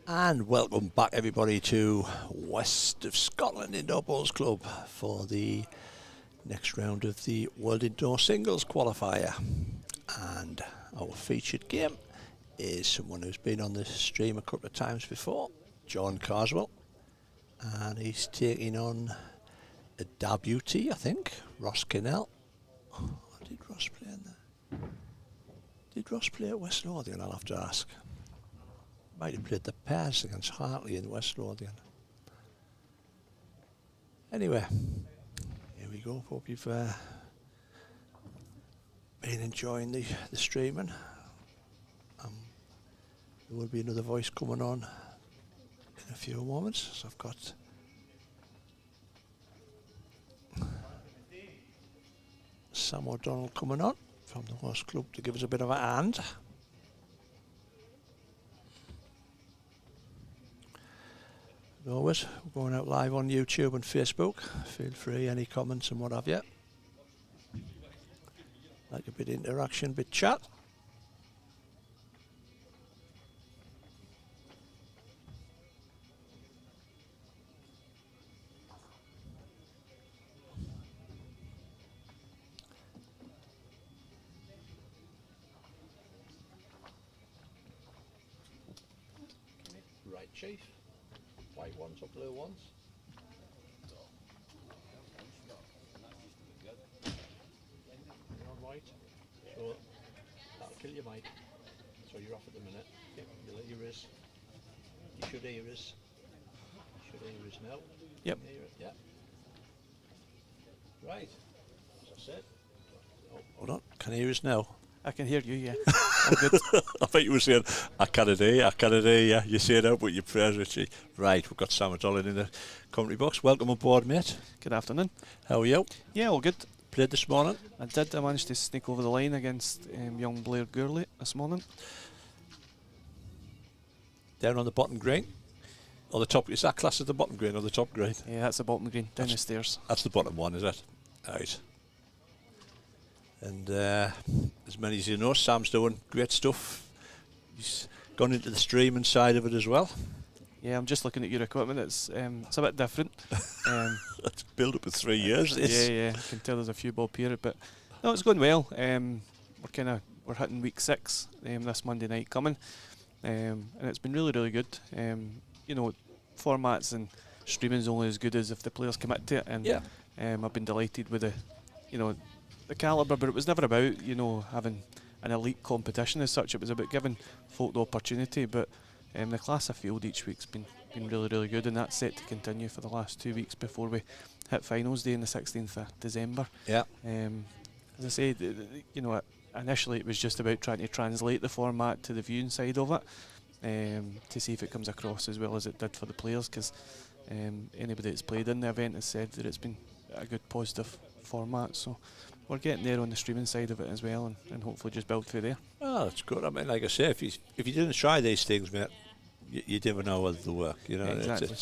And welcome back everybody to West of Scotland Indoor Bowls Club for the next round of the World Indoor Singles Qualifier. And our featured game is someone who's been on the stream a couple of times before, John Carswell. And he's taking on a debutee, I think, Ross Kinnell. Oh, did Ross play in there? Did Ross play at West Lothian? I'll have to ask. Might have played the pairs against Hartley in West Lothian. Anyway, here we go. Hope you've been enjoying the streaming. There will be another voice coming on in a few moments. So I've got Sam O'Donnell coming on from the Horse Club to give us a bit of a hand. As always, we're going out live on YouTube and Facebook. Feel free, any comments and what have you. Like a bit of interaction, bit chat. Right, Chief. White ones or blue ones? You're on white? Sure. That'll kill you, mate. So you're off at the minute. Yep, you'll hear us. You should hear us. You should hear us now. Yep. Hear it? Yeah. Right. As I said. Oh, hold on. Can you hear us now? I can hear you, yeah. I'm good. I thought you were saying, I can't hear you. You say it out, but your prayers, Richie. Right, we've got Sam O'Donnell in the commentary box. Welcome aboard, mate. Good afternoon. How are you? Yeah, all good. Played this morning? I did. I managed to sneak over the line against young Blair Gourley this morning. Down on the bottom green? Or the top? Is that class as the bottom green or the top green? Yeah, that's the bottom green, down the stairs. That's the bottom one, is it? Right. And as many as you know, Sam's doing great stuff. He's gone into the streaming side of it as well. Yeah, I'm just looking at your equipment. It's a bit different. That's built up in 3 years. Yeah. I can tell there's a few bob here, but no, it's going well. We're hitting week 6 this Monday night coming, and it's been really, really good. You know, formats and streaming's only as good as if the players commit to it. And yeah. I've been delighted with the calibre, but it was never about having an elite competition as such. It was about giving folk the opportunity. But the class of field each week's been really, really good, and that's set to continue for the last 2 weeks before we hit finals day on the 16th of December. Yeah. As I say, initially it was just about trying to translate the format to the viewing side of it, to see if it comes across as well as it did for the players, because anybody that's played in the event has said that it's been a good positive format. So we're getting there on the streaming side of it as well, and hopefully just build through there. Oh, that's good. I mean, like I say, if you didn't try these things, mate, you never know whether they'll work. You know, exactly.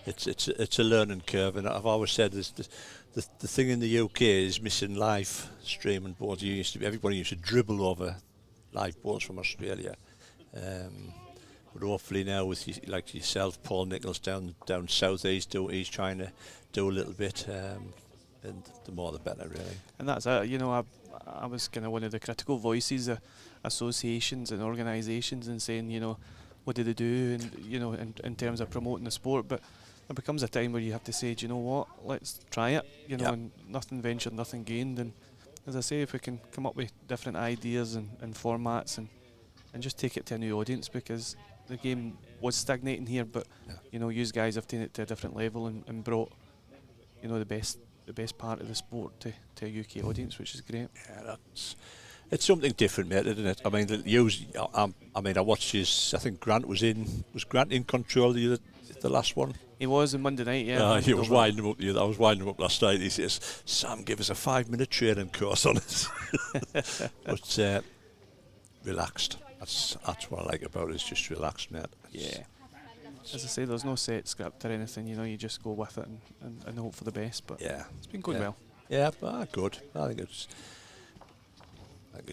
It's a learning curve, and I've always said this, the thing in the UK is missing live streaming boards. Everybody used to dribble over live boards from Australia, but hopefully now with like yourself, Paul Nichols down south, he's trying to do a little bit. And the more the better, really. And that's it. I was kind of one of the critical voices of associations and organisations and saying, what do they do, and in terms of promoting the sport. But there becomes a time where you have to say, do you know what, let's try it. And nothing ventured, nothing gained. And as I say, if we can come up with different ideas and formats and just take it to a new audience, because the game was stagnating here, but you guys have taken it to a different level and brought the best part of the sport to a UK audience, which is great. Yeah, it's something different, mate, isn't it? I mean, I watched his. I think Grant was Grant in control the last one? He was on Monday night, yeah. He was winding him up. I was winding him up last night. He says, "Sam, give us a 5-minute training course on it." But relaxed. That's what I like about it. It's just relaxed, mate. Yeah. As I say, there's no set script or anything, you just go with it and hope for the best, but it's been going well. Yeah, good. I think it's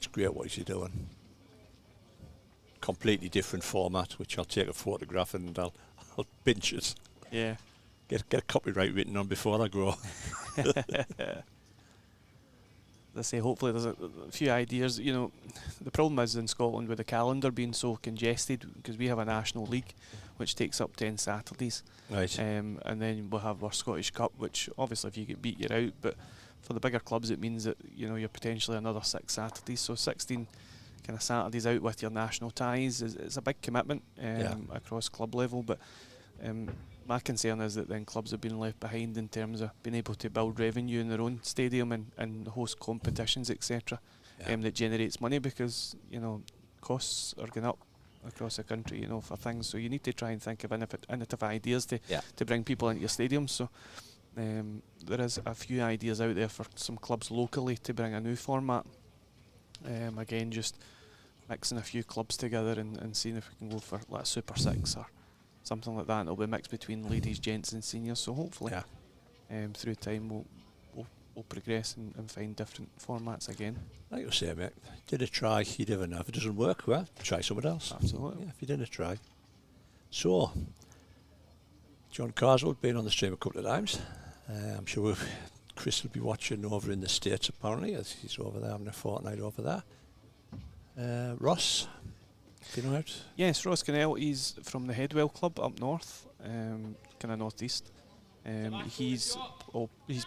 great what you're doing. completely different format, which I'll take a photograph and I'll pinch it. Yeah. Get copyright written on before I go. I say, hopefully there's a few ideas. You know, the problem is in Scotland with the calendar being so congested, because we have a national league which takes up 10 Saturdays. Right. And then we'll have our Scottish Cup, which obviously if you get beat, you're out. But for the bigger clubs, it means that, you know, you're potentially another 6 Saturdays. So 16 kind of Saturdays out with your national ties is a big commitment across club level. But my concern is that then clubs have been left behind in terms of being able to build revenue in their own stadium and host competitions, etc. That generates money, because, you know, costs are going up across the country, you know, for things. So you need to try and think of innovative ideas to bring people into your stadiums. So there is a few ideas out there for some clubs locally to bring a new format. Again, just mixing a few clubs together and seeing if we can go for like a Super 6 or something like that. And it'll be mixed between ladies, gents and seniors. So hopefully through time we'll progress and find different formats again. Like you say, mate, did a try, you never know. If it doesn't work, well, try something else. Absolutely. Yeah, if you didn't try. So, John Carswell been on the stream a couple of times. I'm sure Chris will be watching over in the States, apparently, as he's over there having a fortnight over there. Ross, do you know out? Yes, Ross Kinnell. He's from the Headwell Club up north, kind of northeast. He's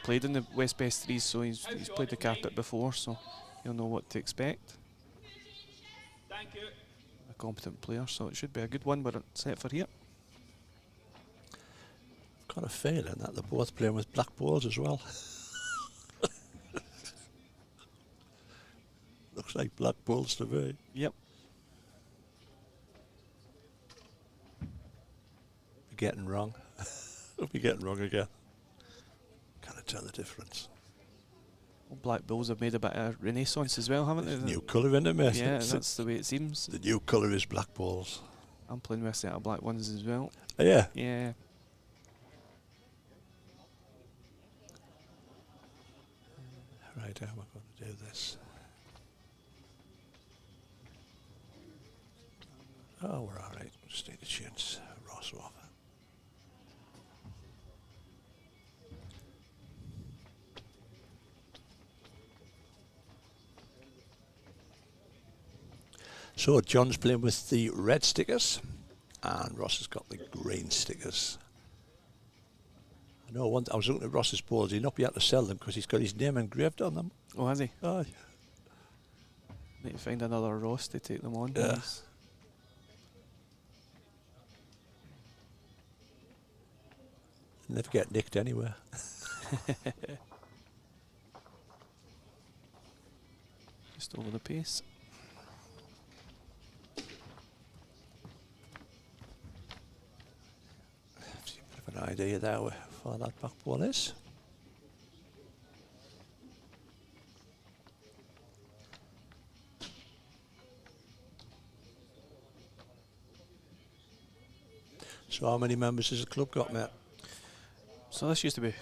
played in the West Best Threes, so he's played the carpet before, so he'll know what to expect. Thank you. A competent player, so it should be a good one. We're set for here. Got a feeling that they're both playing with black balls as well. Looks like black balls to me. Yep. We're getting wrong. We'll be getting wrong again. Can't tell the difference. Well, black balls have made a bit of renaissance as well, haven't they? New colour in it, mate. Yeah, that's the way it seems. The new colour is black balls. I'm playing with a set of black ones as well. Oh, yeah? Yeah. Right, how am I going to do this? Oh, we're all right. Just need to change Ross off. So John's playing with the red stickers, and Ross has got the green stickers. I know I was looking at Ross's balls. He'll not be able to sell them because he's got his name engraved on them. Oh, has he? Oh, Need to find another Ross to take them on. Yeah. Please. Never get nicked anywhere. Just over the pace. See a bit of an idea there where far that back ball is. So how many members has the club got, mate? So this used to be,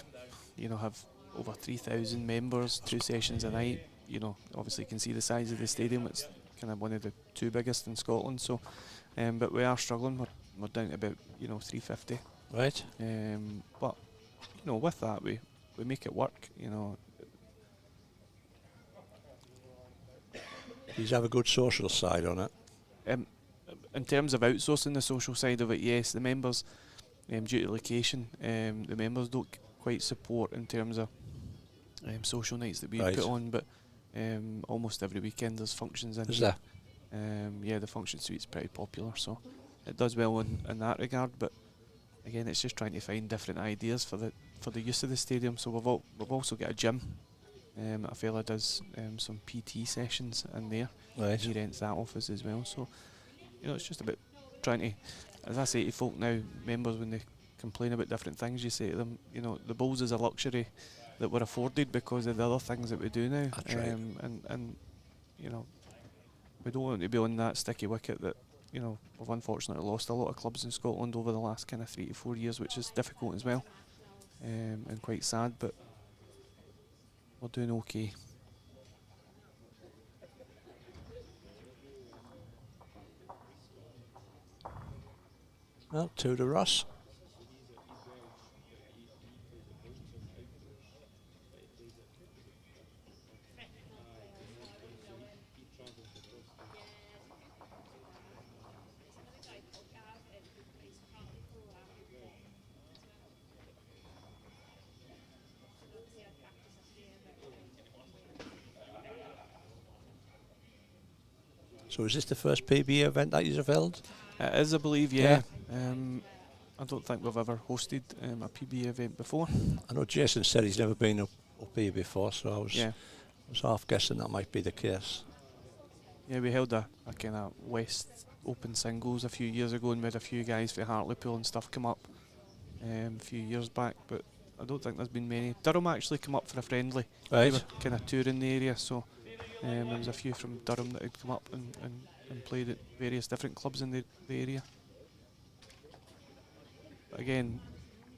you know, have over 3,000 members, 2 sessions a night. You know, obviously you can see the size of the stadium. It's kind of one of the 2 biggest in Scotland. So, but we are struggling. We're down to about, you know, 350. Right. But you know, with that we make it work. You know. Does have a good social side on it? In terms of outsourcing the social side of it, yes, the members, due to location, the members don't quite support in terms of social nights that we put on, but almost every weekend there's functions in. Is here. there? Yeah, the function suite's pretty popular, so it does well in that regard. But again, it's just trying to find different ideas for the use of the stadium. So we've also got a gym. A fella does some PT sessions in there. Right. He rents that office as well. So, you know, it's just about trying to, as I say to folk now, members, when they complain about different things, you say to them, you know, the bowls is a luxury that we're afforded because of the other things that we do now. That's right. And you know, we don't want to be on that sticky wicket that, you know, we've unfortunately lost a lot of clubs in Scotland over the last kind of 3 to 4 years, which is difficult as well, and quite sad, but we're doing okay. Well, 2 to Ross. So is this the first PBA event that you've held? It is, I believe, yeah. I don't think we've ever hosted a PBA event before. I know Jason said he's never been up here before, so I was half guessing that might be the case. Yeah, we held a kind of West Open singles a few years ago, and we had a few guys for Hartlepool and stuff come up a few years back, but I don't think there's been many. Durham actually come up for a friendly. Right. They were kind of touring the area, so there was a few from Durham that had come up and played at various different clubs in the area. But again,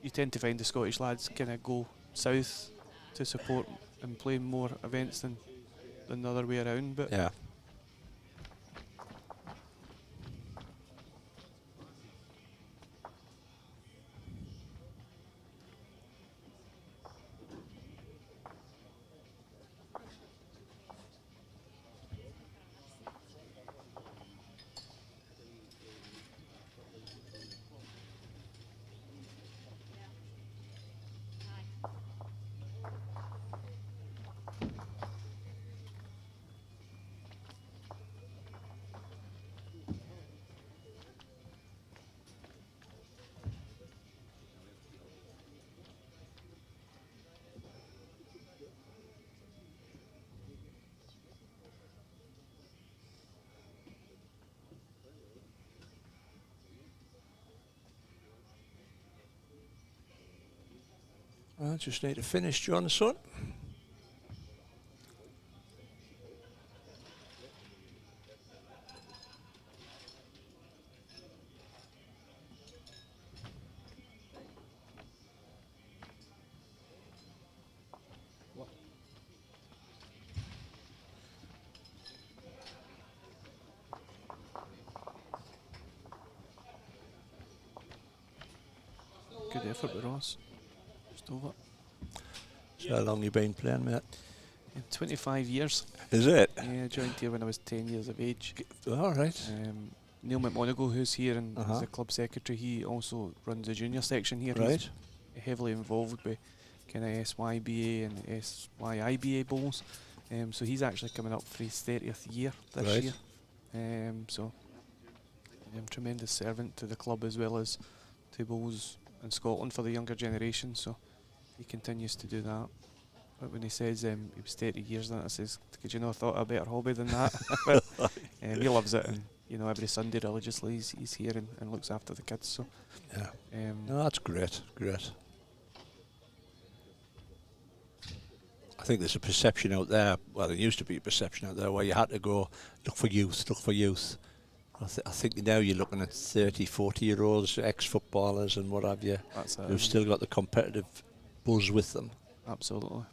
you tend to find the Scottish lads kind of go south to support and play more events than the other way around. But yeah. I just need to finish, Johnson. good effort with Ross. Just over. So how long you been playing, mate? 25 years. Is it? Yeah, I joined here when I was 10 years of age. All right. Neil McMonagle, who's here and is Uh-huh. the club secretary, he also runs the junior section here. Right. He's heavily involved with kind of SYBA and SYIBA bowls. So he's actually coming up for his 30th year this Right. year. So tremendous servant to the club as well as to bowls in Scotland for the younger generation. So he continues to do that. But when he says he was 30 years, I says, could you not have thought of a better hobby than that? But he loves it, and every Sunday religiously he's here and looks after the kids. So Yeah. No, that's great. Great. I think there's a perception out there. Well, there used to be a perception out there where you had to go look for youth. I think now you're looking at 30, 40-year-olds, ex-footballers and what have you, who've still got the competitive buzz with them. Absolutely.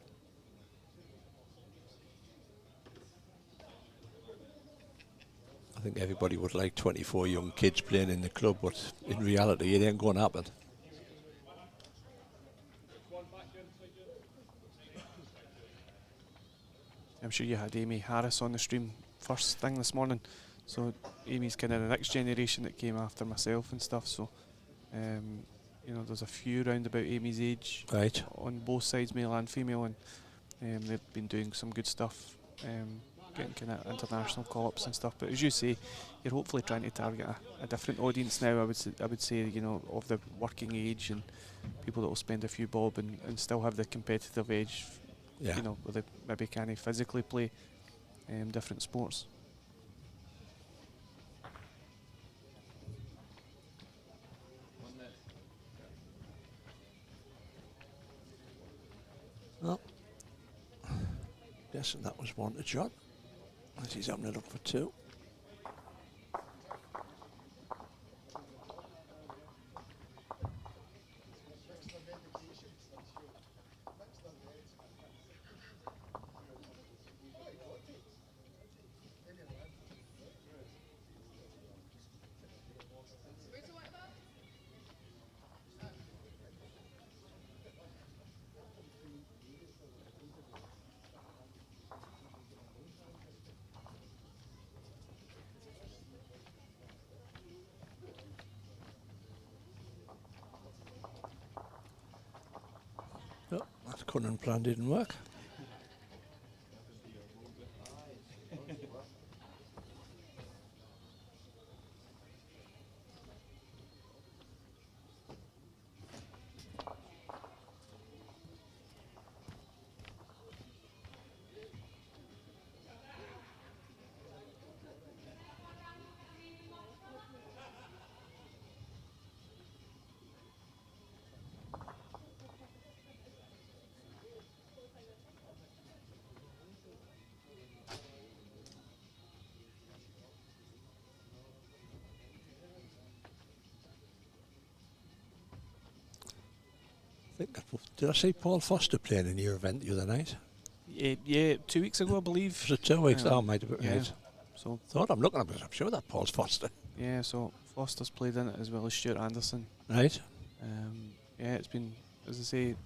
I think everybody would like 24 young kids playing in the club, but in reality it ain't going to happen. I'm sure you had Amy Harris on the stream first thing this morning. So Amy's kind of the next generation that came after myself and stuff. So, there's a few round about Amy's age, Right. on both sides, male and female, and they've been doing some good stuff, getting kind of international call-ups and stuff. But as you say, you're hopefully trying to target a different audience now. I would say, of the working age and people that will spend a few bob and still have the competitive edge. Yeah. Where they maybe can't physically play different sports. Well, guessing that was one to John, as he's having a look for two. The Cunning plan didn't work. Did I see Paul Foster playing in your event the other night? Yeah, 2 weeks ago, I believe. Was it 2 weeks? Oh, might have been Yeah. right. So Thought I'm looking at it. I'm sure that Paul's Foster. yeah, so Foster's played in it as well as Stuart Anderson. Right. Yeah, it's been, as I say, you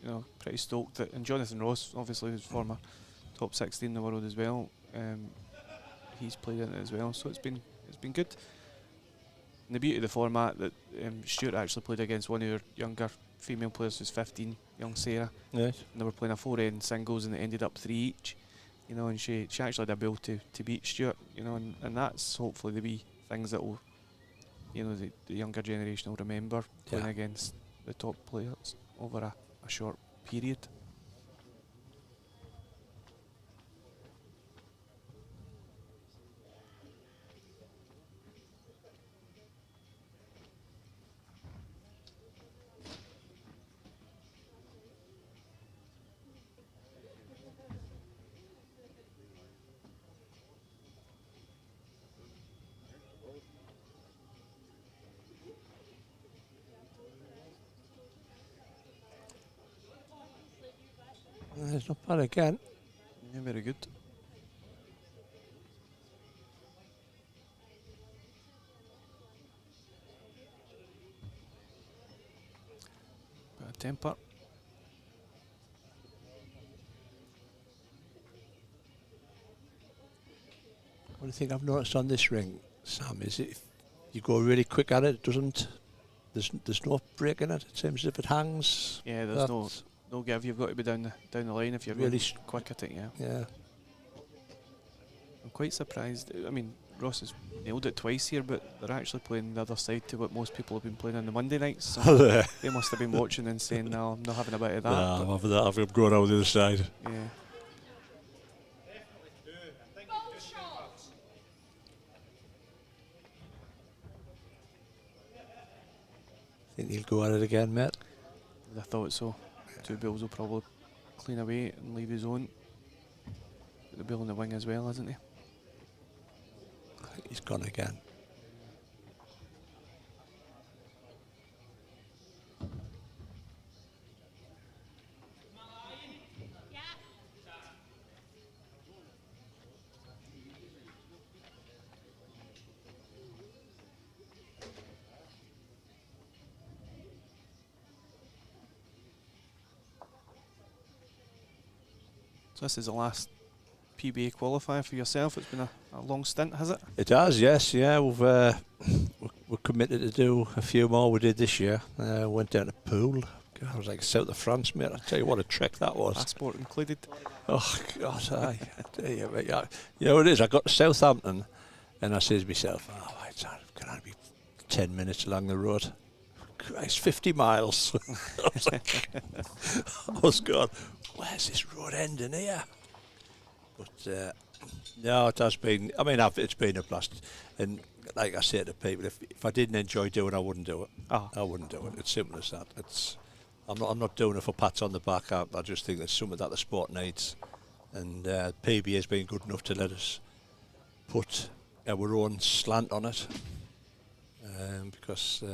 know, pretty stoked that, and Jonathan Ross, obviously, who's former top 16 in the world as well. He's played in it as well, so it's been good. And the beauty of the format that Stuart actually played against one of your younger female players who's 15, young Sarah. Right. And they were playing a 4-end singles and it ended up 3 each. You know, and she actually had the ability to beat Stuart, you know, and that's hopefully the wee things that will, you know, the younger generation will remember playing against the top players over a short period. It's not bad again. Yeah, very good. Bit of temper. What do you think I've noticed on this ring, Sam? Is it if you go really quick at it, there's no break in it. It seems as if it hangs. Yeah, there's no give. You've got to be down the line if you're really quick at it. Yeah. Yeah. I'm quite surprised. I mean, Ross has nailed it twice here, but they're actually playing the other side to what most people have been playing on the Monday nights. So they must have been watching and saying, "No, I'm not having a bit of that." No, I'm having that. I've gone over the other side. Yeah. Think he'll go at it again, mate? I thought so. 2 bills will probably clean away and leave his own. Got the bill in the wing as well, hasn't he? I think he's gone again. So this is the last PBA qualifier for yourself. It's been a long stint, has it? It has, yes, yeah. We're committed to do a few more. We did this year. Went down to Poole. God, I was like south of France, mate. I tell you what a trek that was. Passport included. Oh God, I tell you, mate, yeah, you know what it is. I got to Southampton, and I says to myself, "Oh, it's can I be 10 minutes along the road?" Christ, 50 miles. I was like, I was going, where's this road ending here? But no, it has been. I mean, it's been a blast. And like I say to people, if I didn't enjoy doing it, I wouldn't do it. Oh. I wouldn't do it. It's simple as that. I'm not doing it for pats on the back. I just think there's something that the sport needs, and PBA has been good enough to let us put our own slant on it, because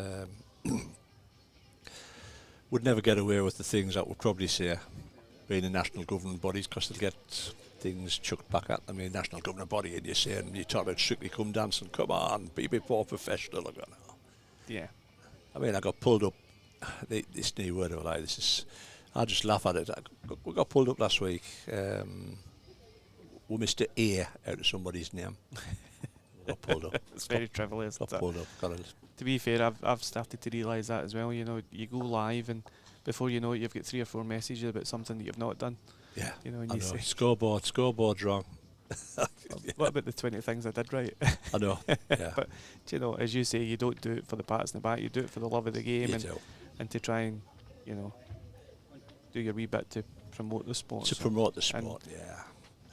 we'd never get away with the things that we'd probably say being in national governing bodies, because they'll get things chucked back at them. I mean, national governing body, and you're saying, you talk about Strictly Come Dancing, come on, be a bit more professional. Yeah. I mean, I got pulled up, this new word of a lie, I just laugh at it. We got pulled up last week. We missed an A out of somebody's name. Got pulled up. It's very trivial. Got pulled up. To be fair, I've started to realise that as well. You know, you go live and before you know it, you've got 3 or 4 messages about something that you've not done. Yeah, You know, and I you know. say, Scoreboard's wrong. what about the 20 things I did right? I know. Yeah, But you know, as you say, you don't do it for the pats in the back. You do it for the love of the game, you and do. and to try and, you know, do your wee bit to promote the sport. To So, promote the sport, yeah.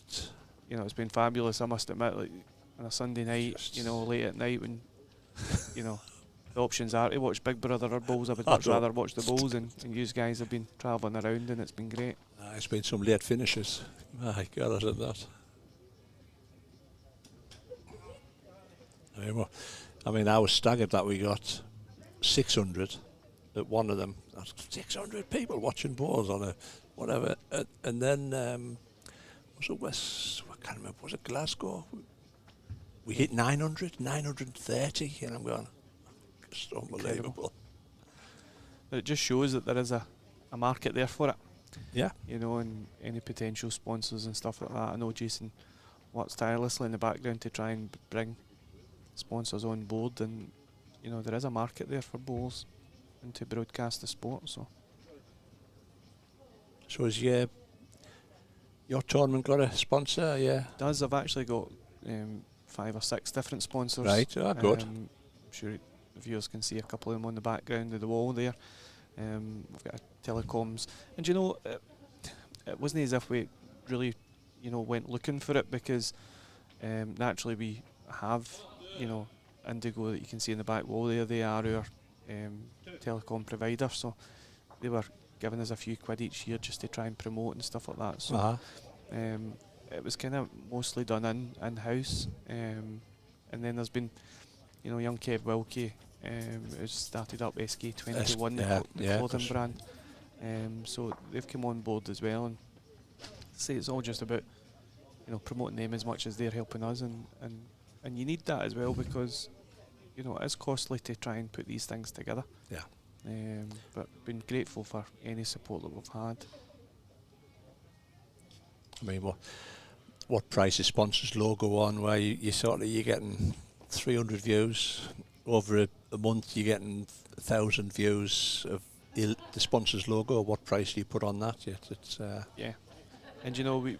It's you know, it's been fabulous, I must admit. Like on a Sunday night, Just you know, late at night when, you know, the options are to watch Big Brother or bowls. I would I much know. rather watch the bowls, and you guys have been travelling around, and it's been great. it's been some late finishes. My God, isn't that? I mean, I was staggered that we got 600 at one of them. That's 600 people watching balls on a whatever. And then was it West? I can't remember. Was it Glasgow? We hit 900, 930, and I'm going, it's unbelievable. But it just shows that there is a market there for it. Yeah. You know, and any potential sponsors and stuff like that. I know Jason works tirelessly in the background to try and bring sponsors on board, and you know, there is a market there for bowls and to broadcast the sport. So Has your tournament got a sponsor? Yeah. does. I've actually got 5 or 6 different sponsors. Right, good. I'm sure the viewers can see a couple of them on the background of the wall there. We've got telecoms, and you know, it wasn't as if we really, you know, went looking for it, because naturally we have, you know, Indigo that you can see in the back wall there. They are our telecom provider, so they were giving us a few quid each year just to try and promote and stuff like that. So it was kind of mostly done in-house, and then there's been, you know, young Kev Wilkie, who's started up SK21, the clothing brand. So they've come on board as well, and say it's all just about, you know, promoting them as much as they're helping us, and you need that as well, because, you know, it is costly to try and put these things together. Yeah. But been grateful for any support that we've had. I mean, what price is sponsors logo on, where you're getting 300 views over a month, you're getting 1,000 views of the sponsors logo. What price do you put on that? It's yeah, and you know, we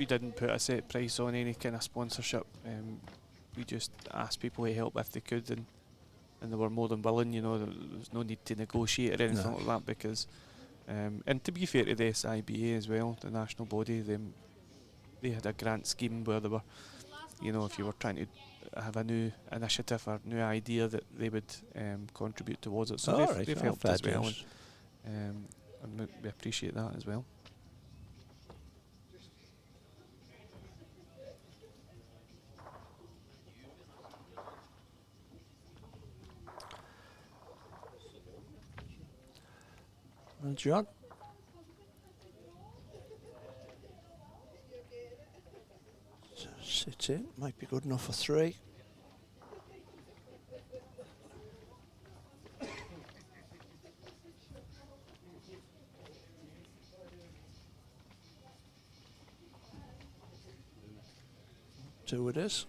didn't put a set price on any kind of sponsorship. We just asked people to help if they could, and they were more than willing. You know, there was no need to negotiate or anything like that, because and to be fair to the SIBA as well, the national body, they had a grant scheme where they were, you know, if you were trying to have a new initiative or new idea, that they would contribute towards it. So they've helped as well, and we appreciate that as well. And John? Sits in, might be good enough for 3. Two it is.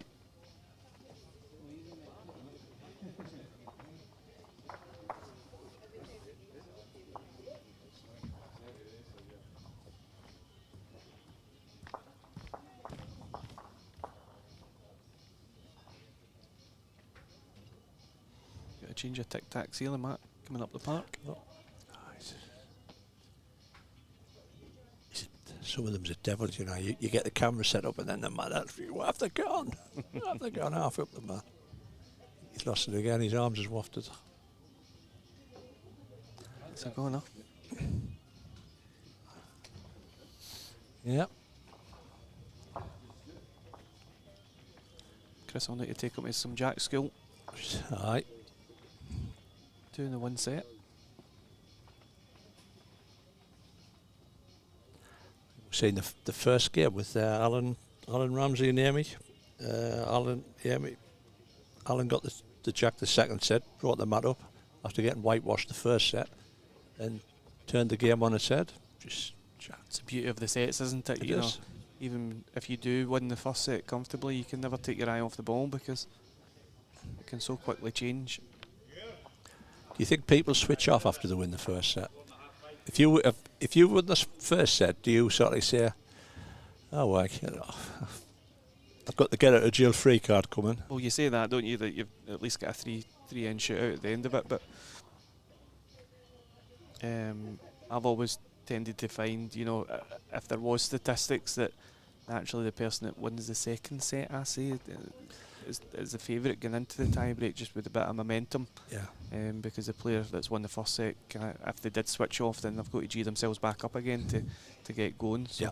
Got to change your tic-tac ceiling, Matt, coming up the park. Oh. Some of them's a devil, you know. You get the camera set up, and then the man, they're gone. They're gone half up the man. He's lost it again. His arms is wafted. It's a go now. Yeah. Chris will need to take him to some jack school. Aye. 2 in the 1 set. Seen the first game with Alan Ramsey and Amy. Alan got the jack the second set, brought the mat up after getting whitewashed the first set, and turned the game on its head. Just jack. It's the beauty of the sets, isn't it? It You is. know, even if you do win the first set comfortably, you can never take your eye off the ball, because it can so quickly change. Do you think people switch off after they win the first set? if you won this first set, do you sort of say, oh well, I've got the get out of jail free card coming? Well, you say that, don't you? That you've at least got a three-end shootout at the end of it. But I've always tended to find, you know, if there was statistics that naturally the person that wins the second set, I say, is the favourite going into the tie break, just with a bit of momentum. Yeah. Because the player that's won the first set, if they did switch off, then they've got to G themselves back up again to get going. So. Yeah.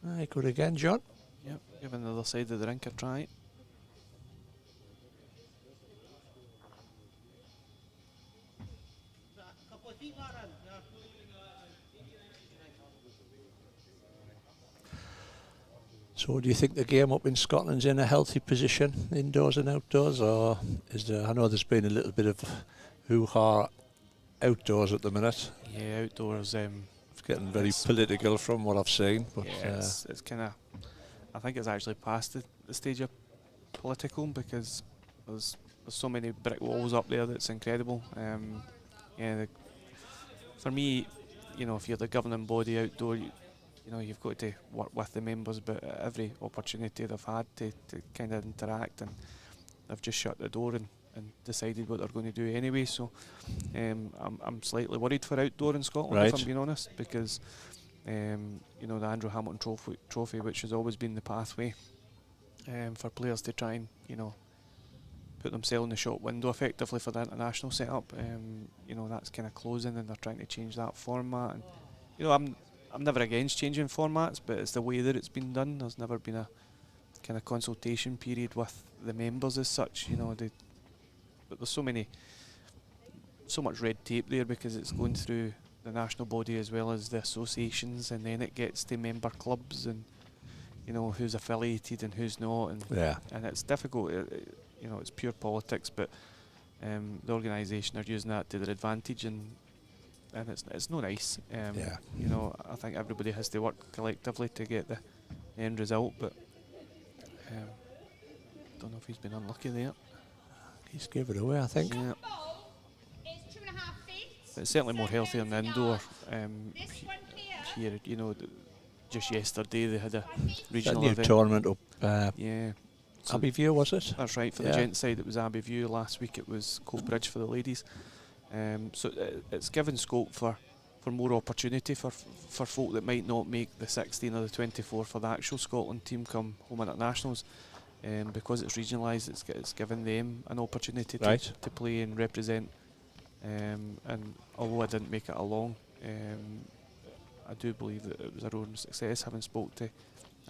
Aye, good again, John. Yep, giving the other side of the rink a try. So do you think the game up in Scotland's in a healthy position, indoors and outdoors, or is there, I know there's been a little bit of hoo-ha outdoors at the minute. Yeah, outdoors. It's getting very political from what I've seen. But yeah, it's kind of, I think it's actually past the stage of political, because there's so many brick walls up there that's incredible. Yeah, for me, you know, if you're the governing body outdoor, you know, you've got to work with the members, but at every opportunity they've had to kind of interact, and they've just shut the door and decided what they're going to do anyway. So I'm slightly worried for outdoor in Scotland, right, if I'm being honest, because you know, the Andrew Hamilton trophy, which has always been the pathway for players to try and, you know, put themselves in the shop window effectively for the international setup. You know, that's kind of closing, and they're trying to change that format. And you know, I'm never against changing formats, but it's the way that it's been done. There's never been a kind of consultation period with the members as such. You know, but there's so much red tape there, because it's going through the national body as well as the associations, and then it gets to member clubs, and you know, who's affiliated and who's not, and yeah, and it's difficult. You know, it's pure politics, but the organisation are using that to their advantage, and it's no nice. yeah. You know, I think everybody has to work collectively to get the end result, but don't know if he's been unlucky there. He's gave it away, I think. Yeah. But it's certainly more healthy on the indoor. Here, you know, just yesterday they had a regional new event. tournament up. Yeah. So Abbeyview, was it? that's right. For the gents side, it was Abbeyview. Last week it was Coatbridge for the ladies. So it's given scope for more opportunity for folk that might not make the 16 or the 24 for the actual Scotland team come home internationals. Because it's regionalised, it's given them an opportunity to play and represent. And although I didn't make it along, I do believe that it was a roaring success, having spoke to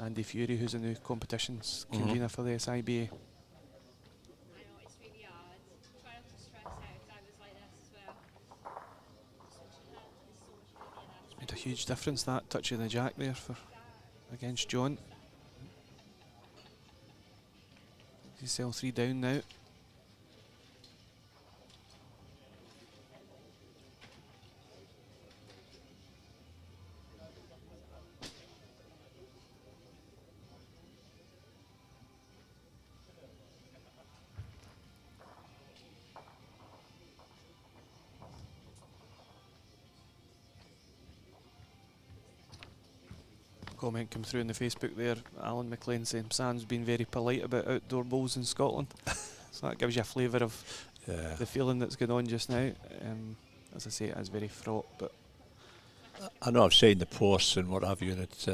Andy Fury, who's a new competitions convener for the SIBA. I know, it's really hard. Try not to stress out. I was like this as well. It's made a huge difference, that touch of the jack there against John. He's still 3 down now. Comment come through in the Facebook there, Alan McLean saying Sam's been very polite about outdoor bowls in Scotland. So that gives you a flavour of the feeling that's going on just now. As I say, it is very fraught, but I know I've seen the posts and what have you, and it's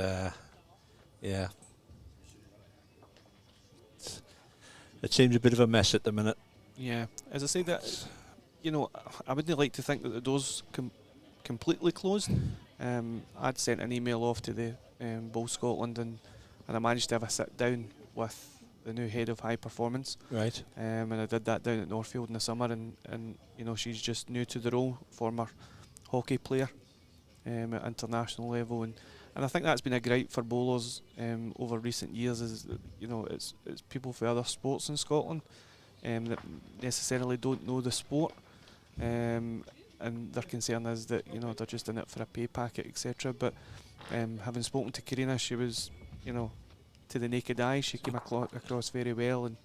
yeah, it seems a bit of a mess at the minute. yeah, as I say, that, you know, I wouldn't like to think that the door's completely closed. I'd sent an email off to the Bowl Scotland, and I managed to have a sit down with the new head of high performance. Right. And I did that down at Northfield in the summer, and you know, she's just new to the role, former hockey player. at international level, and I think that's been a gripe for bowlers over recent years. Is that, you know, it's people for other sports in Scotland that necessarily don't know the sport, and their concern is that, you know, they're just in it for a pay packet, etc. But having spoken to Karina, she was, you know, to the naked eye, she came across very well, and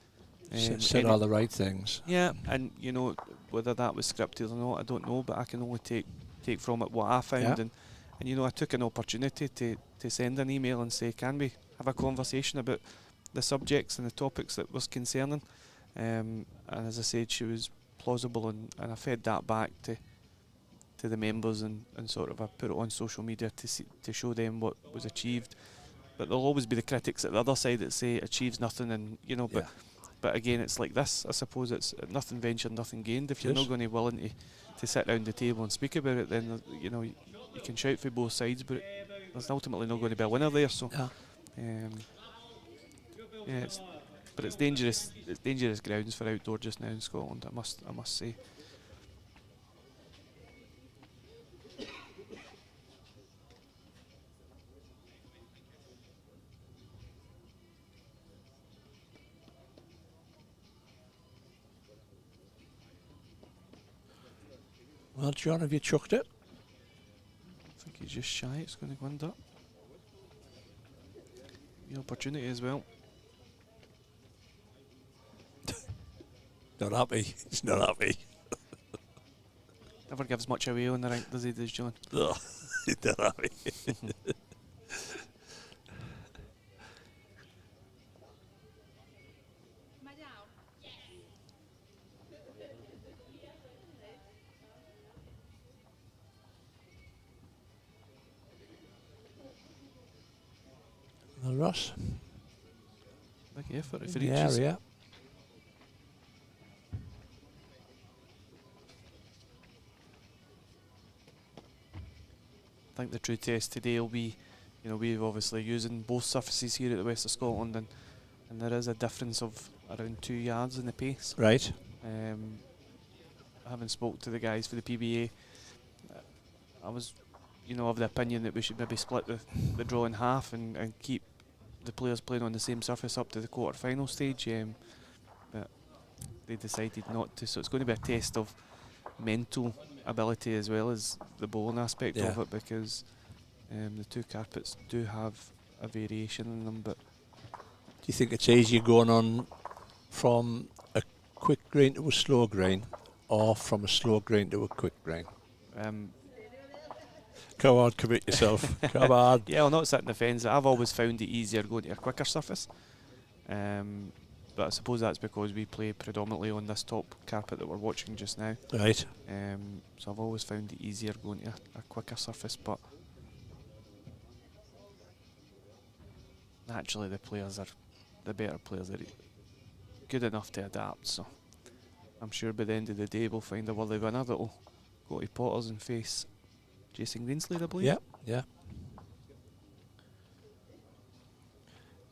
said all the right things. yeah, and you know, whether that was scripted or not, I don't know, but I can only take from it what I found. Yeah. And you know, I took an opportunity to send an email and say, can we have a conversation about the subjects and the topics that was concerning, and as I said, she was plausible, and I fed that back to the members, and sort of I put it on social media to show them what was achieved. But there'll always be the critics at the other side that say it achieves nothing, and you know, but again, it's like this, I suppose. It's nothing ventured, nothing gained. If you're not going to be willing to sit down the table and speak about it, then you know, you can shout for both sides, but there's ultimately not going to be a winner there. So yeah, it's dangerous. It's dangerous grounds for outdoor just now in Scotland, I must say. Well, John, have you chucked it? I think he's just shy. It's going to go under. The opportunity as well. Not happy. He's not happy. Never gives much away on the rink, does he, does John? No, he's not happy. Well, Ross. Big effort if In he the reaches. area. I think the true test today will be, you know, we're obviously using both surfaces here at the West of Scotland, and there is a difference of around 2 yards in the pace. Right. Having spoke to the guys for the PBA, I was, you know, of the opinion that we should maybe split the draw in half and keep the players playing on the same surface up to the quarter-final stage, but they decided not to. So it's going to be a test of mental ability as well as the bowling aspect of it, because the two carpets do have a variation in them. But do you think it's easier going on from a quick grain to a slow grain, or from a slow grain to a quick grain? Come on, commit yourself. Come on. Yeah, I'll not sit in the fence. I've always found it easier going to a quicker surface. But I suppose that's because we play predominantly on this top carpet that we're watching just now. Right. So I've always found it easier going to a quicker surface, but naturally the better players are good enough to adapt. So I'm sure by the end of the day we'll find a worthy winner that'll go to Potters and face Jason Greenslade, I believe. Yeah, yeah.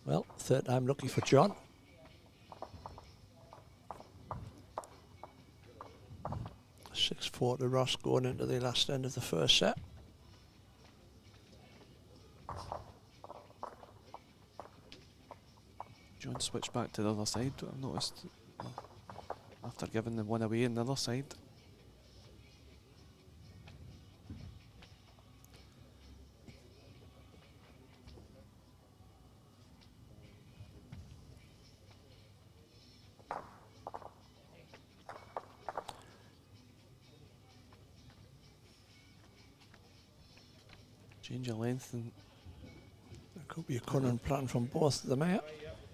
Well, third time lucky for John. .6-4 to Ross going into the last end of the first set. John switched back to the other side, I've noticed, after giving the one away on the other side. Change of length, and There could be a cunning plan from both of them here.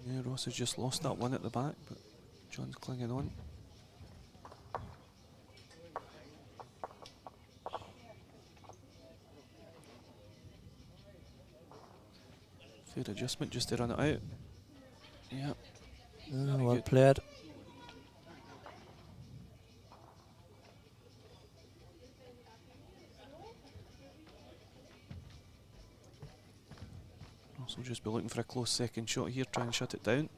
yeah, Ross has just lost that one at the back, but John's clinging on. Fair adjustment just to run it out. Yeah. Very Well good. played. Also just be looking for a close second shot here, try and shut it down.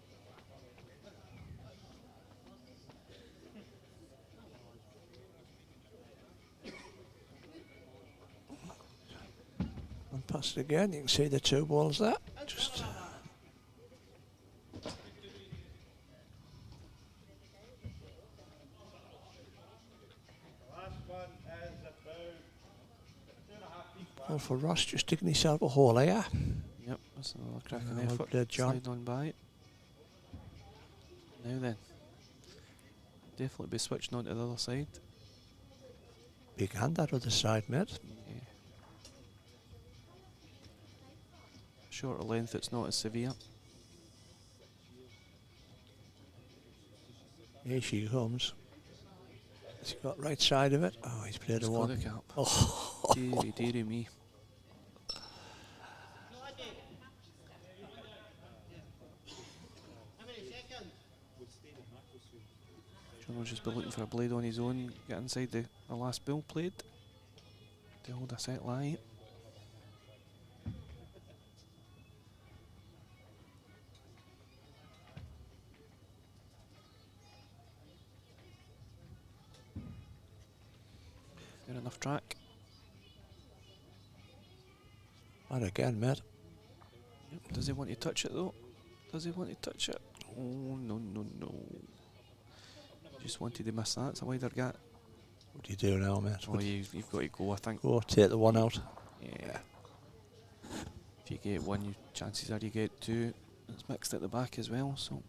Pass it again. You can see the two balls there. Just well, for Ross, just digging himself a hole here. Yep, that's another cracking Well effort. played, John. Slide on by. Now then, definitely be switching on to the other side. Big hand that other side, mate. Yeah. Shorter length, it's not as severe. Here she comes. Has he got right side of it? Oh, he's played He's a got one. a cap. Oh, Deary, deary me. John will just be looking for a blade on his own, get inside the last bill played to hold a set lie. Fair enough track. and again, mate. Yep. Does he want to touch it though? Does he want to touch it? Oh, no, no, no. Just wanted to miss that. It's a wider gap. What do you do now, mate? Oh, you've got to go, I think. Go, take the one out. Yeah. If you get one, your chances are you get two. It's mixed at the back as well, so.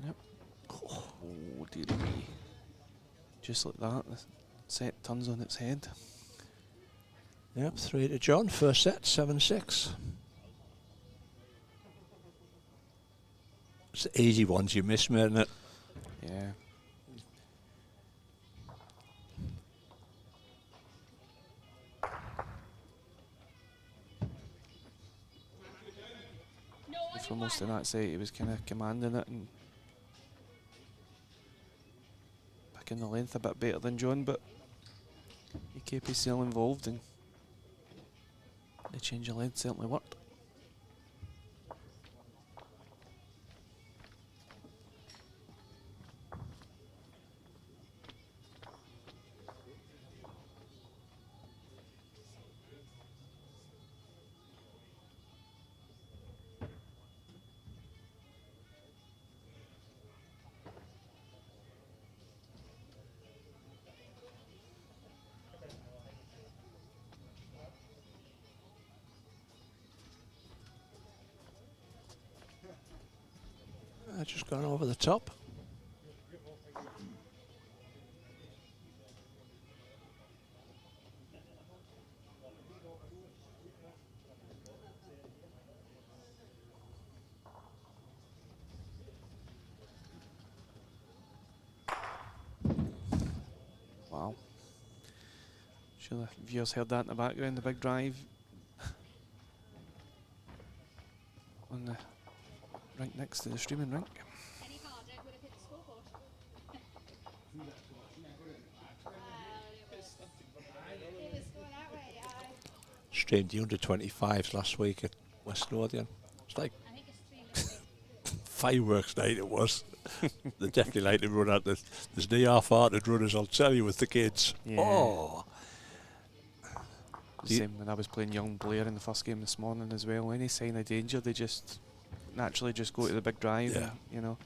Yep. Oh, dear me. Just like that, the set turns on its head. Yep, 3 to John. First set, 7-6. It's the easy ones you miss, mate, isn't it? Yeah. For most of that set, he was kind of commanding it and picking the length a bit better than John, but he kept his still involved, and the change of length certainly worked. Just gone over the top. Wow. Sure the viewers heard that in the background, the big drive on the rink next to the streaming rink. Any harder, it would have hit the scoreboard. It was going that way, Streamed the under-25s last week at West Lothian. It's like I think it's 3 fireworks night it was. They definitely like to run out. There's no half-hearted runners, I'll tell you, with the kids. Yeah. Oh. Same when I was playing young Blair in the first game this morning as well. Any sign of danger, they just naturally just go to the big drive. Yeah. And, you know.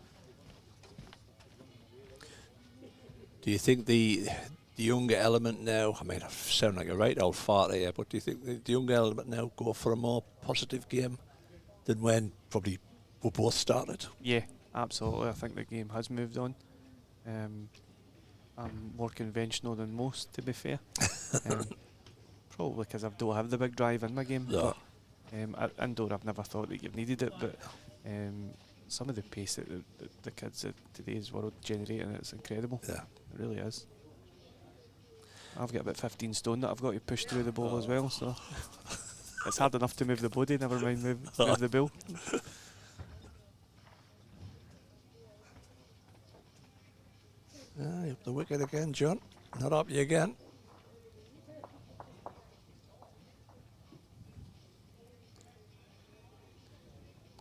Do you think the younger element now, I mean, I sound like a right old fart here, but do you think the younger element now go for a more positive game than when probably we both started? Yeah, absolutely. I think the game has moved on. I'm more conventional than most, to be fair. Probably because I don't have the big drive in my game. No. But, indoor, I've never thought that you've needed it, but some of the pace that the kids at today's world generating, it's incredible. Yeah. It really is. I've got about 15 stone that I've got to push through the ball as well, so it's hard enough to move the body, never mind move the bill. Up the wicket again, John. Not up you again.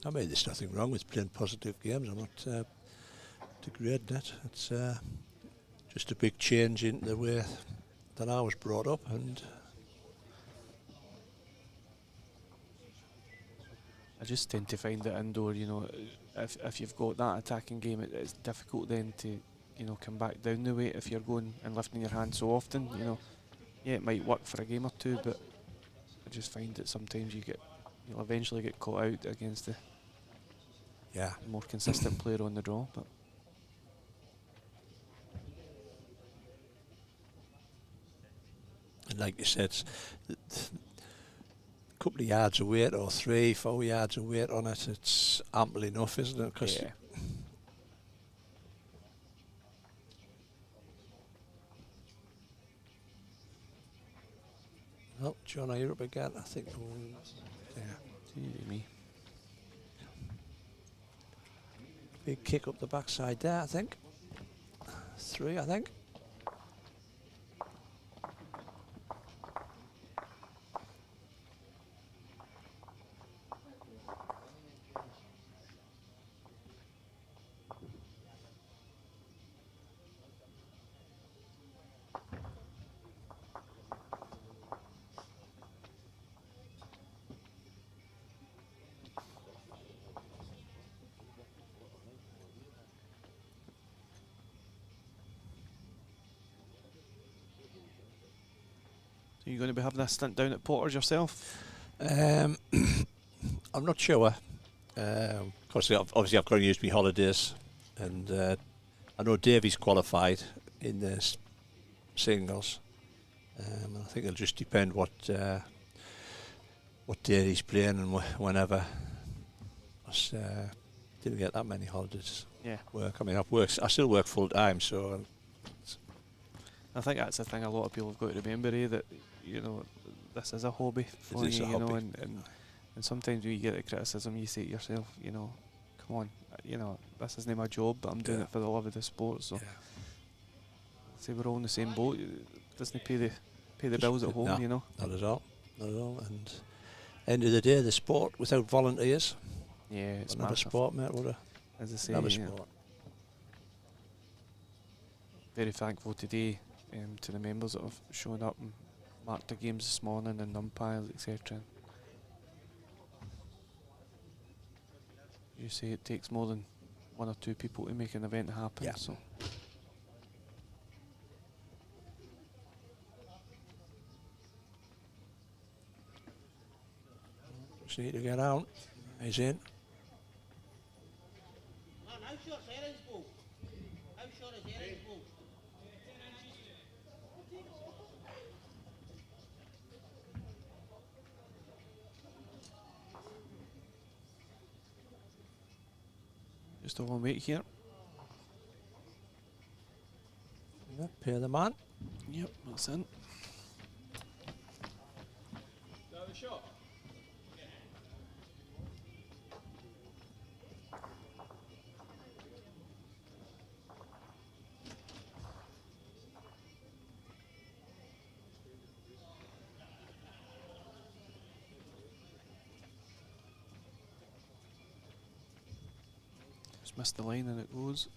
I mean, there's nothing wrong with playing positive games. I'm not degrading it. It's just a big change in the way that I was brought up, and I just tend to find that indoor, you know, if you've got that attacking game, it's difficult then to, you know, come back down the weight if you're going and lifting your hand so often. You know, yeah, it might work for a game or two, but I just find that sometimes you'll eventually get caught out against the more consistent player on the draw. But and like you said, a couple of yards of weight, or 3-4 yards of weight on it, it's ample enough, isn't it? 'Cause yeah. oh, John, are you up again? I think. Yeah. Dearie me. Big kick up the backside there, I think. 3, I think. So you're going to be having a stint down at Potter's yourself? I'm not sure. Obviously, I've got to use my holidays, and I know Davey's qualified in the singles. I think it'll just depend what day he's playing and whenever. I didn't get that many holidays. Yeah. Work. I mean, I still work full time, so. I think that's the thing a lot of people have got to remember, that, you know, this is a hobby for It is you, a you know, hobby. and sometimes when you get the criticism, you say to yourself, you know, come on, you know, this isn't my job, but I'm doing it for the love of the sport. So, say we're all in the same boat. It doesn't pay the bills at home, No, you know. not at all. Not at all. And end of the day, the sport without volunteers, Yeah, it's not a massive. sport, mate. What a As I say, another yeah, sport. very thankful today to the members that have shown up and marked the games this morning, and umpires, etc. You say it takes more than 1 or 2 people to make an event happen. Yeah. So Just need to get out. He's in. just a long wait here. Yeah, pay the man. Yep, that's in. Go the shot. Just missed the line and it goes.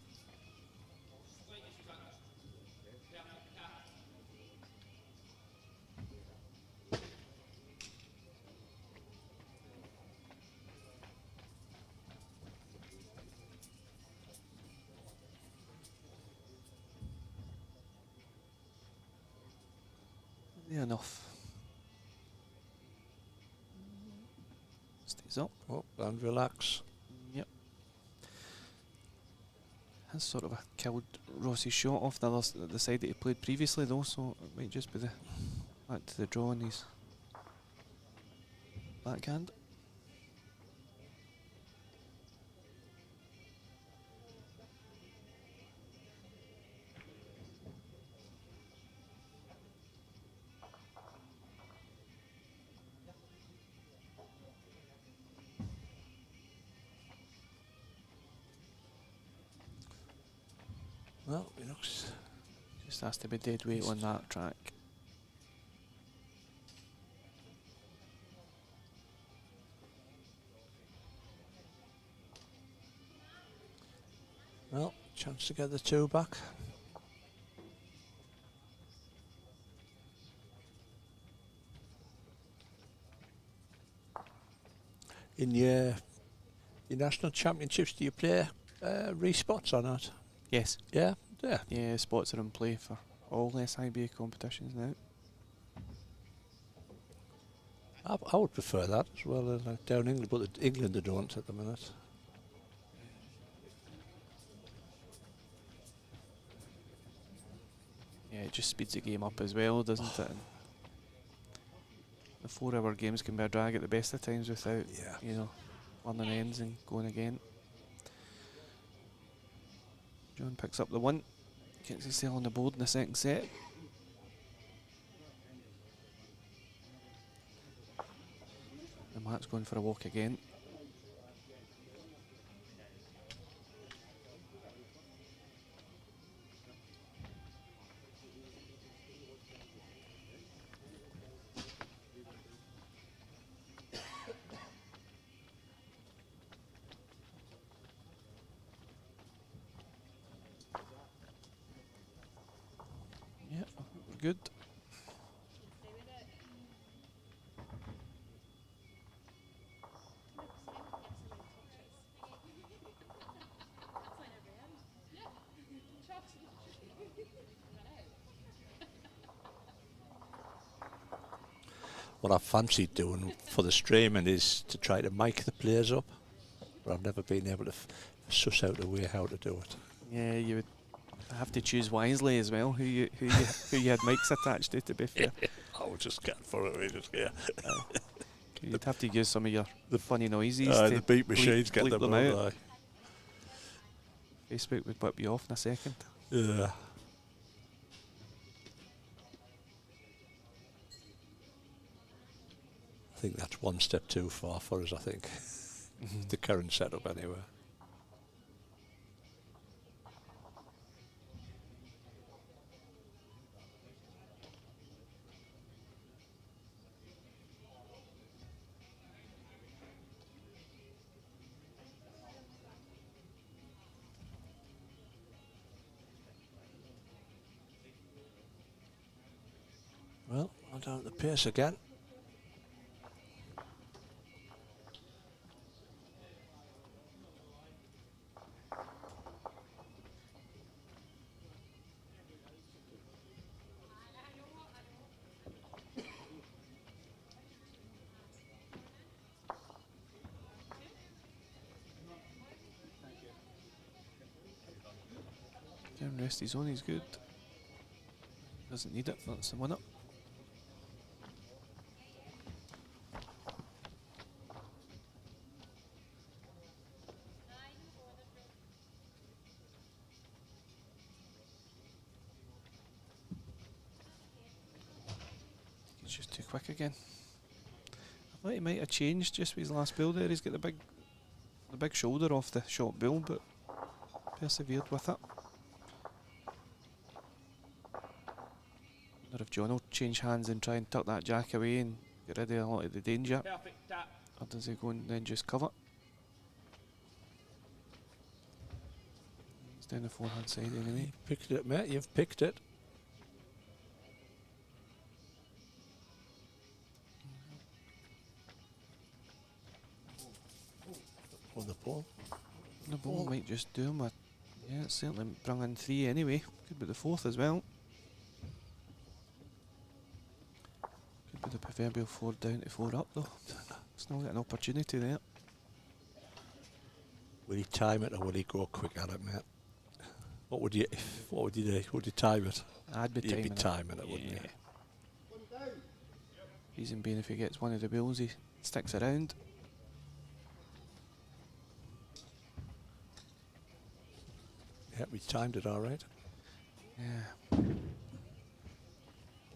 Yeah, enough. Stays up. Oh, and relax. Yep. Has sort of killed Rossi's shot off the side that he played previously though, so it might just be the back to the draw on his backhand. Well, it looks. Just has to be dead weight on that track. Well, chance to get the 2 back. In your national championships, do you play respots or not? Yes. Yeah, yeah. Yeah, spots are in play for all SIBA competitions now. I would prefer that as well, like down England, but England they don't at the minute. Yeah, it just speeds the game up as well, doesn't it? And the 4-hour games can be a drag at the best of times without, you know, running ends and going again. John picks up the 1, gets himself on the board in the second set. And Matt's going for a walk again. Yeah, we're good. What I fancied doing for the streaming is to try to mic the players up, but I've never been able to suss out a way how to do it. Yeah, you would have to choose wisely as well who you had mics attached to be fair. I was just getting for it, yeah. You'd have to use some of the funny noises The to beat machines get bleep them out. Facebook would whip you off in a second. Yeah. I think that's one step too far for us, I think. The current setup anyway. Well, I'm down at the pace again. Down rest his own, he's good. Doesn't need it, that's the one up. He's just too quick again. I thought he might have changed just with his last build there. He's got the big shoulder off the short build, but persevered with it. Wonder if John will change hands and try and tuck that jack away and get rid of a lot of the danger. Or does he go and then just cover? He's down the forehand side anyway. Picked it, mate. You've picked it. On the ball. The ball might just do him. Yeah, it's certainly brought in 3 anyway. Could be the 4th as well. Could be the proverbial 4 down to 4 up though. Still got an opportunity there. Will he time it or will he go quick at it, mate? What would you do? Would you time it? I'd be You'd timing be timing it, wouldn't you? Reason being, if he gets one of the bills, he sticks around. Yeah, we timed it all right. Yeah.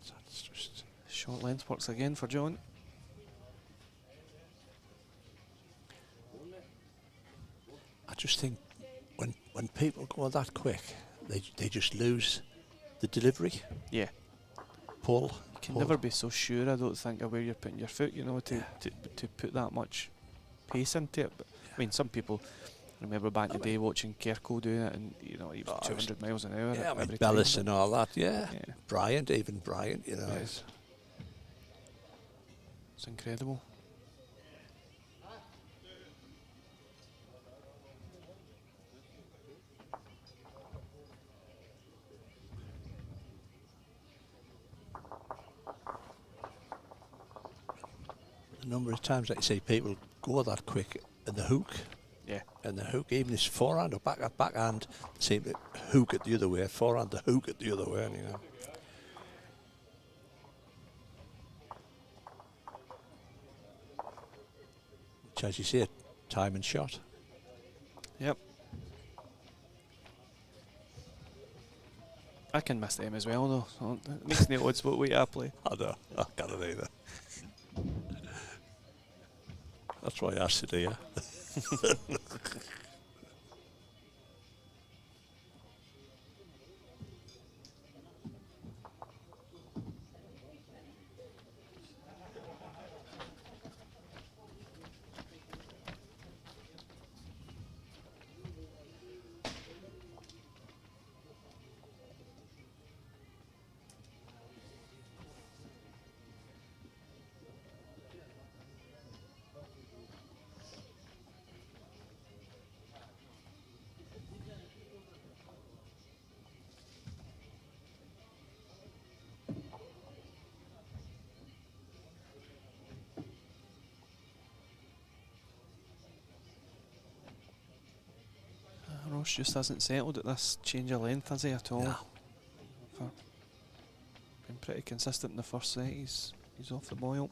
So it's just Short length works again for John. I just think when people go that quick, they just lose the delivery. Yeah. Pull. You can never be so sure, I don't think, of where you're putting your foot, you know, to put that much pace into it. But I mean, some people remember back in the day watching Kerko doing it, and you know, he was 200 miles an hour. Yeah, I mean, every Bellis time. and all that, yeah. Yeah. Bryant, even Bryant, you know. Yeah. It's It's incredible. the number of times that you see people go that quick in the hook. Yeah. And the hook, even his forehand or backhand, seem to hook it the other way, forehand to hook it the other way, you know. Which, as you say, time and shot. Yep. I can miss them as well, though. So it makes no odds what way I play. I don't, I can't either. That's why I asked you, do you? Ross just hasn't settled at this change of length, has he, at all? No. Been pretty consistent in the first set. He's off the boil.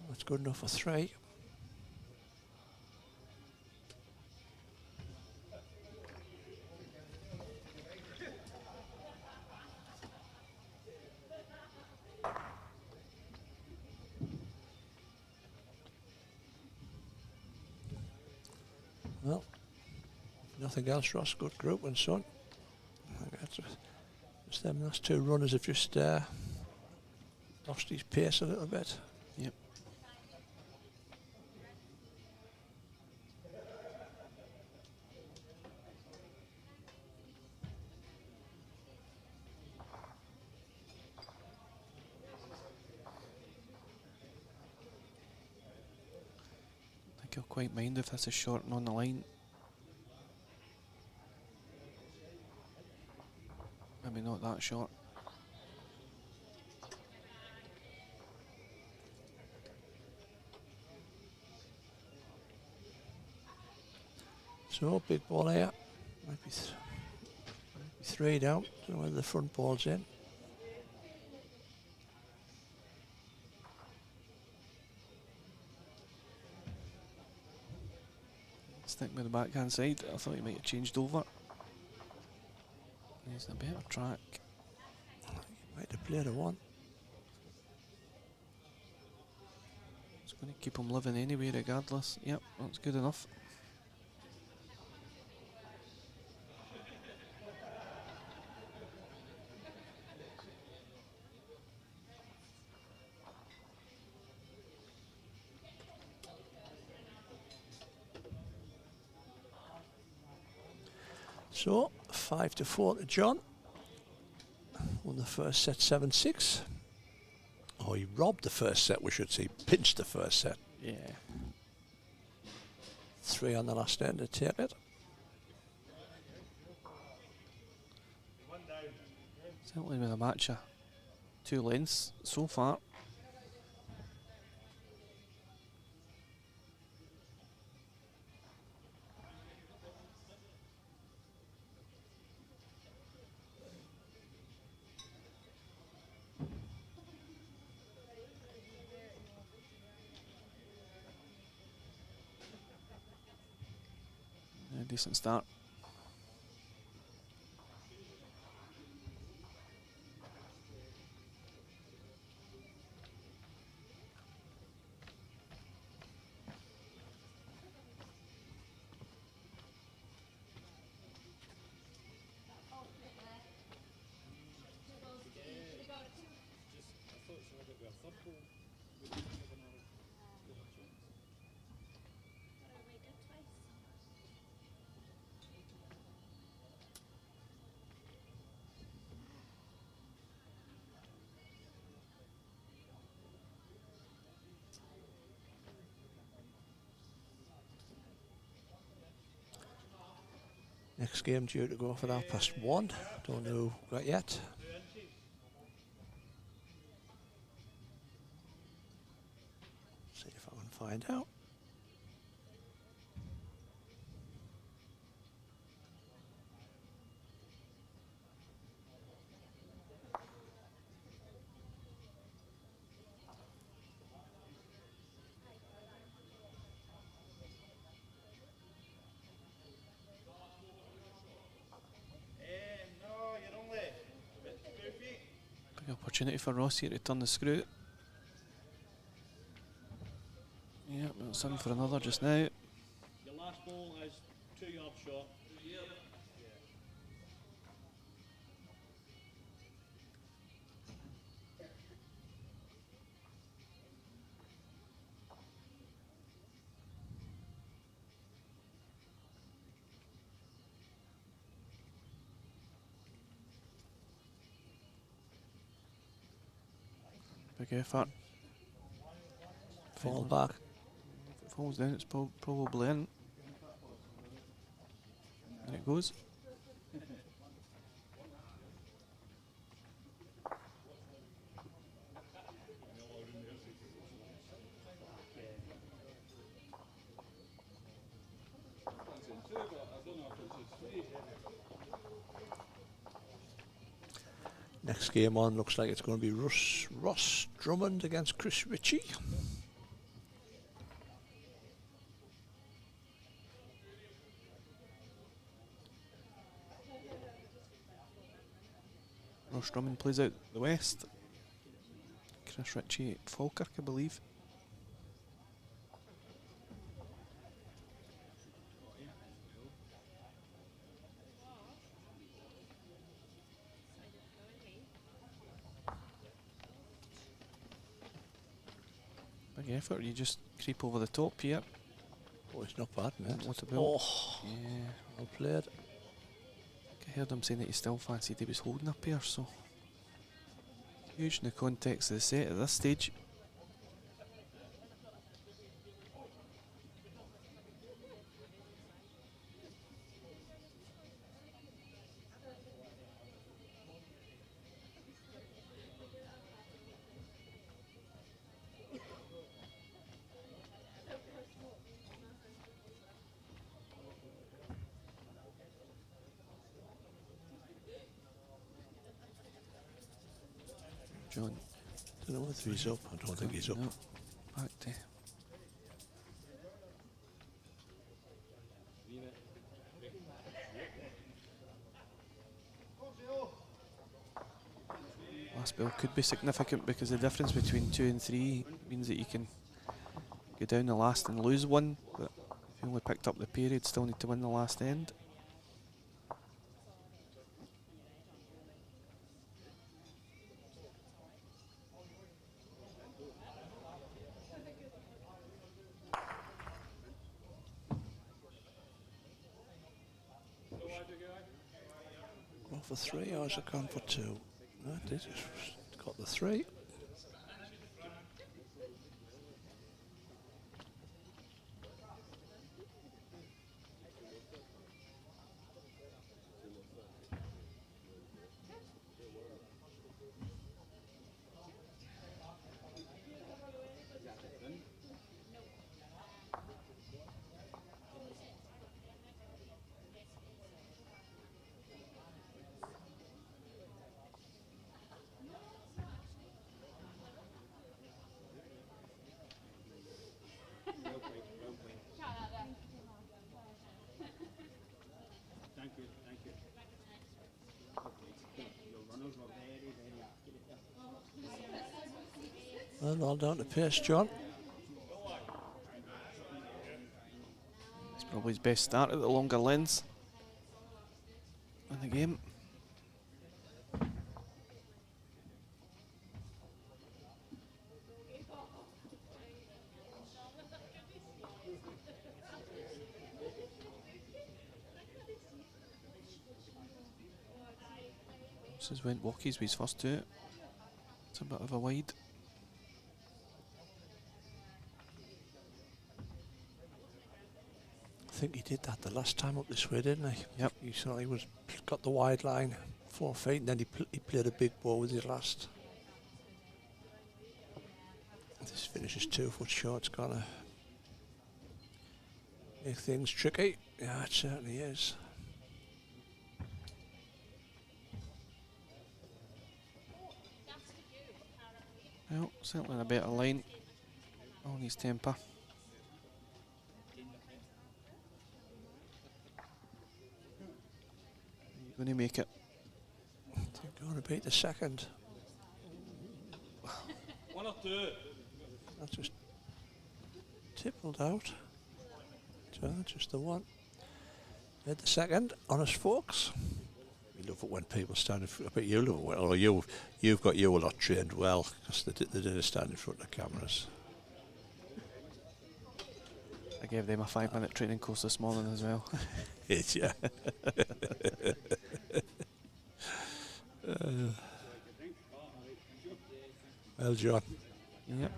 That's good enough for 3. Well, nothing else, Ross. Good group and son. I think that's them last 2 runners have just lost his pace a little bit. Yep. I think he'll quite mind if this is short and on the line. Maybe not that short. So, big ball here. Might be 3 down. Don't know whether the front ball's in. Stick with the backhand side. I thought he might have changed over. He's a better track. Might have played a 1. It's going to keep him living anyway, regardless. Yep, that's good enough. So, 5-4 to John. Won the first set 7-6. Oh, he robbed the first set, we should say. Pinched the first set. Yeah. 3 on the last end to take it. Certainly with a match of 2 lengths so far. Decent start. Next game due to go for 1:30. Don't know quite yet. See if I can find out. Big opportunity for Ross here to turn the screw. Yeah, it's in for another just now. Your last ball is 2 yards short. Big effort. Fall back. If it falls down, it's probably in. There it goes. Next game on looks like it's going to be Ross Drummond against Chris Ritchie. Ross Drummond plays out the west. Chris Ritchie, Falkirk, I believe. Big effort, you just creep over the top here. Oh, it's not bad, mate. What about? Oh, Yeah, well played. I heard him saying that he still fancied he was holding a pair, so huge in the context of the set at this stage. John. Don't know whether he's up. I don't think he's up. No. Back to last bell could be significant because the difference between 2 and 3 means that you can go down the last and lose one, but if you only picked up the pair, you'd still need to win the last end. Well, for 3 or has it gone for 2? No, it did. It's got the 3. Thank you, thank you. Your runners were very, very accurate. Well, all down to pace, John. It's probably his best start at the longer lens in the game. This is went walkies with his first two. It's a bit of a wide. I think he did that the last time up this way, didn't he? Yep. He certainly got the wide line, 4 feet, and then he played a big ball with his last. This finish is 2 foot short. It's gonna make things tricky. Yeah, it certainly is. Well, certainly in a better line on his temper. You're going to make it. They're going to beat the second. 1 or 2. That just tippled out. So just the one. Hit the second. Honest folks. We love it when people stand in front. I bet you love it. Well, or you've got your lot trained well because they did stand in front of the cameras. I gave them a 5-minute training course this morning as well. It's yeah. Well, John. Yep.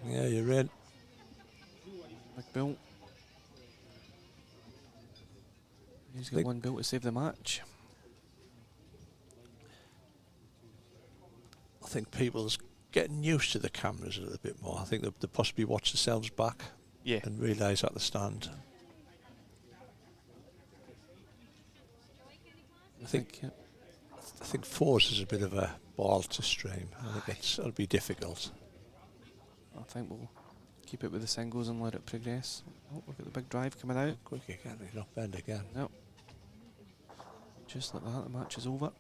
Yeah, you're in. Big bill. He's got Big- one bill to save the match. I think people's getting used to the cameras a little bit more. I think they possibly watch themselves back Yeah. and realise at the stand. I think Yeah. I think fours is a bit of a ball to stream. I think it'll be difficult. I think we'll keep it with the singles and let it progress. Oh, we've got the big drive coming out. Quick again, he's not bend again. Nope. Just like that, the match is over.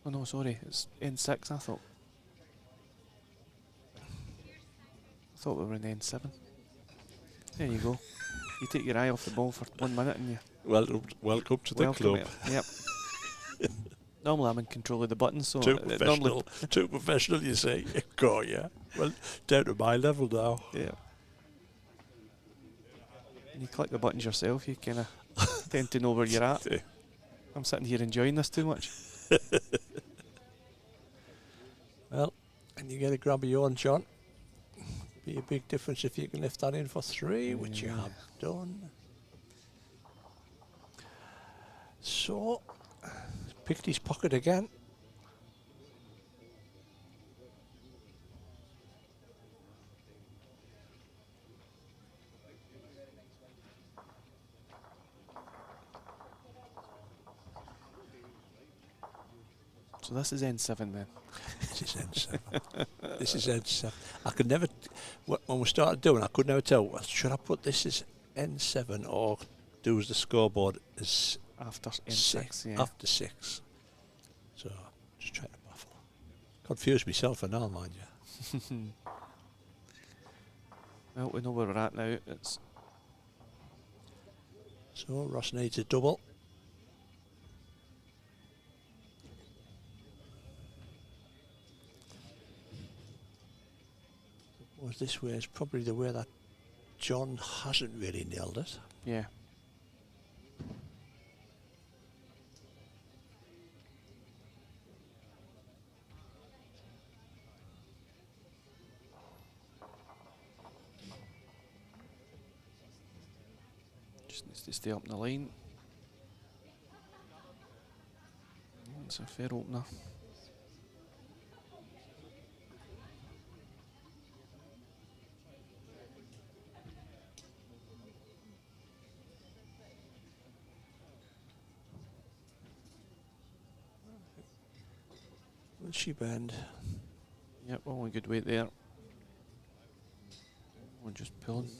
Oh no, sorry, it's N6, I thought. I thought we were in N7. There you go. You take your eye off the ball for 1 minute and you Welcome to the welcome club. it. Yep. Normally I'm in control of the buttons, so Too it normally professional. Too professional, you say. Go, yeah. Well, down to my level now. yeah. And you click the buttons yourself, you kind of tend to know where you're at. I'm sitting here enjoying this too much. Well, and you get a grab of your own, John. Be a big difference if you can lift that in for 3, which you Yeah. have done. So, picked his pocket again. So this is N7 then. This is N7. This is N7. I could never, when we started doing, I could never tell. Well, should I put this as N7 or do as the scoreboard as After N6, 6? yeah. After 6. So just trying to baffle. Confuse myself and all, mind you. Well, we know where we're at now. It's So Ross needs a double. Was this way is probably the way that John hasn't really nailed it. yeah. Just needs to stay up in the line. It's a fair opener. Will she bend? Yep, all in good weight there. We're just pulling.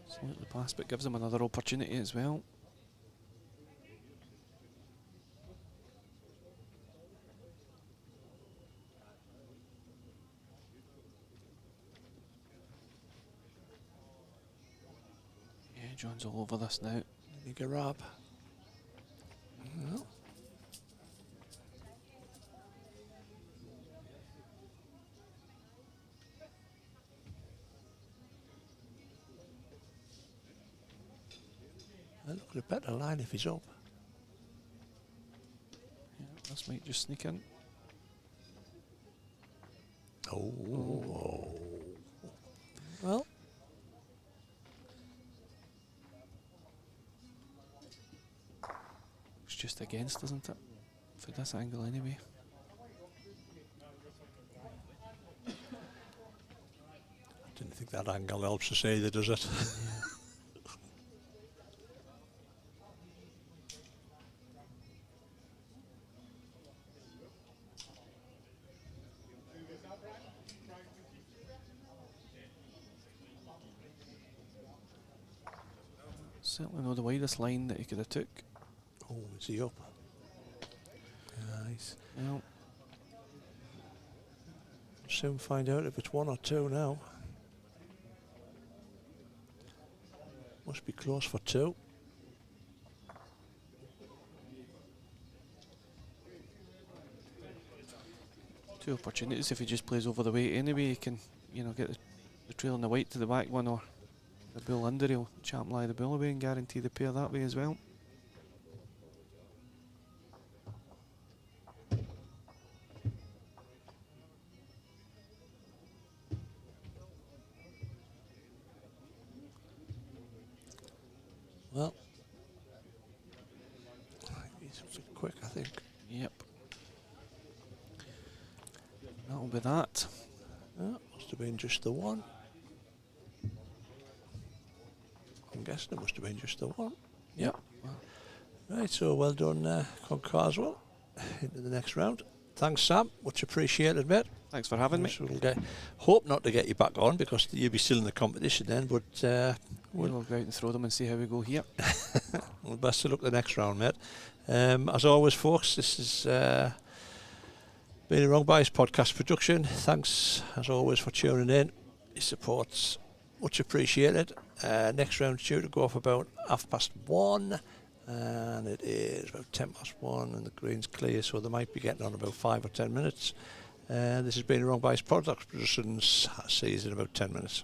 Slightly past, but gives him another opportunity as well. John's all over this now. You grab. No. Look at a better line if he's up. Yeah, this might just sneak in. Oh. Well. It's just against, isn't it? For this angle anyway. I didn't think that angle helps us either, does it? Certainly not the widest line that he could have took. Oh, is he up? Nice. Well, Soon find out if it's 1 or 2 now. Must be close for 2. two opportunities. If he just plays over the weight anyway, he can, you know, get the trail and the white to the back one, or the bull under. He'll champ lie the bull away and guarantee the pair that way as well. Well, he's quick, I think. Yep. That'll be that. Yeah, must have been just the one. I'm guessing it must have been just the one. Yep. Right, so well done, Carswell, into the next round. Thanks, Sam. Much appreciated, mate. Thanks for having me. So we'll hope not to get you back on because you'll be still in the competition then, but We'll go out and throw them and see how we go here. well, best of luck the next round, mate. As always, folks, this has been a Wrong Bias podcast production. Thanks, as always, for tuning in. Your support's much appreciated. Next round's due to go off about 1:30, and it is about 1:10, and the green's clear, so they might be getting on about 5 or 10 minutes. This has been a Wrong Bias podcast production. See you in about 10 minutes.